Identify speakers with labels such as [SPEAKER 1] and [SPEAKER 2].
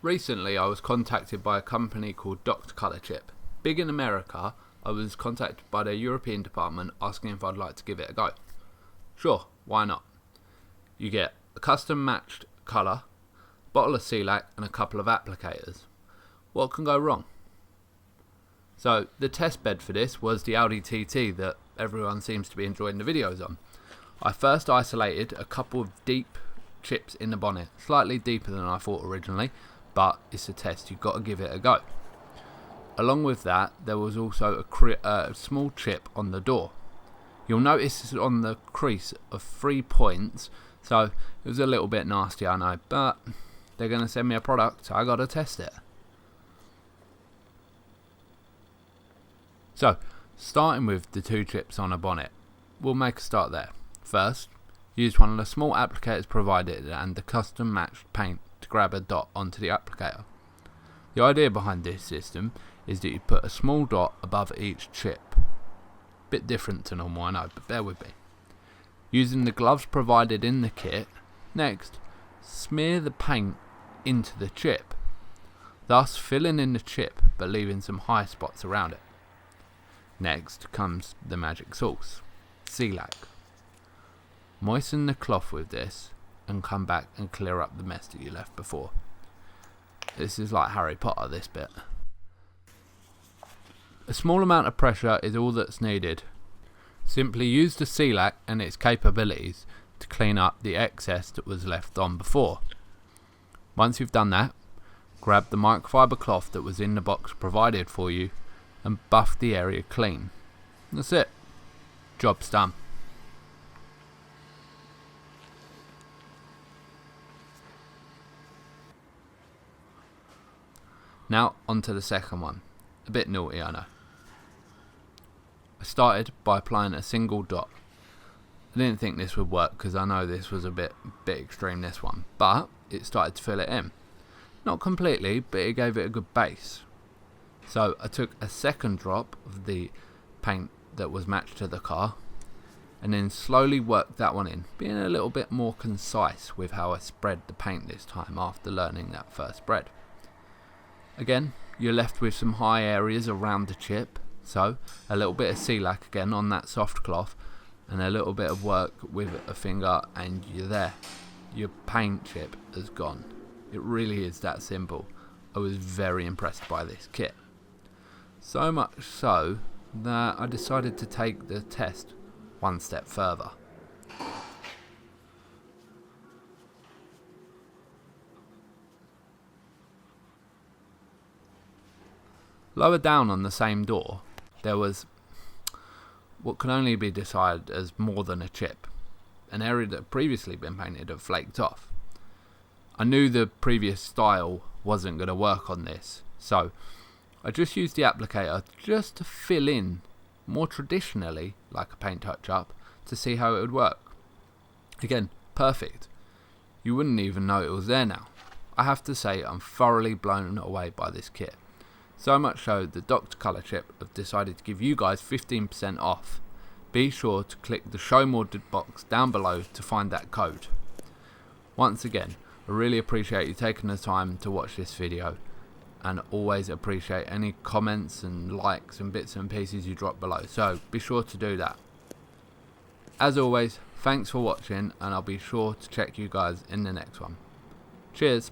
[SPEAKER 1] Recently I was contacted by a company called Dr.ColorChip. Big in America, I was contacted by their European department asking if I'd like to give it a go. Sure, why not? You get a custom matched colour, bottle of Shellac and a couple of applicators. What can go wrong? So the test bed for this was the Audi TT that everyone seems to be enjoying the videos on. I first isolated a couple of deep chips in the bonnet, slightly deeper than I thought originally, but it's a test, you've got to give it a go. Along with that, there was also a small chip on the door. You'll notice it's on the crease of 3 points, so it was a little bit nasty, I know, but they're going to send me a product, so I got to test it. So, starting with the 2 chips on a bonnet, we'll make a start there. First, use one of the small applicators provided and the custom matched paint to grab a dot onto the applicator. The idea behind this system is that you put a small dot above each chip. Bit different to normal, I know, but bear with me. Using the gloves provided in the kit, next, smear the paint into the chip, thus filling in the chip but leaving some high spots around it. Next comes the magic sauce, Shellac. Moisten the cloth with this and come back and clear up the mess that you left before. This is like Harry Potter, this bit. A small amount of pressure is all that's needed. Simply use the Shellac and its capabilities to clean up the excess that was left on before. Once you've done that, grab the microfiber cloth that was in the box provided for you and buff the area clean. That's it. Job's done. Now onto the second one. A bit naughty, I know. I started by applying a single dot. I didn't think this would work because I know this was a bit extreme, this one, but it started to fill it in. Not completely, but it gave it a good base. So I took a second drop of the paint that was matched to the car and then slowly worked that one in, being a little bit more concise with how I spread the paint this time after learning that first spread. Again, you're left with some high areas around the chip, so a little bit of Shellac again on that soft cloth and a little bit of work with a finger and you're there. Your paint chip has gone. It really is that simple. I was very impressed by this kit. So much so that I decided to take the test one step further. Lower down on the same door, there was what can only be described as more than a chip. An area that had previously been painted had flaked off. I knew the previous style wasn't going to work on this, so I just used the applicator just to fill in more traditionally, like a paint touch-up, to see how it would work. Again, perfect. You wouldn't even know it was there now. I have to say I'm thoroughly blown away by this kit. So much so that Dr.ColorChip have decided to give you guys 15% off. Be sure to click the show more box down below to find that code. Once again, I really appreciate you taking the time to watch this video and always appreciate any comments and likes and bits and pieces you drop below, so be sure to do that. As always, thanks for watching and I'll be sure to check you guys in the next one. Cheers!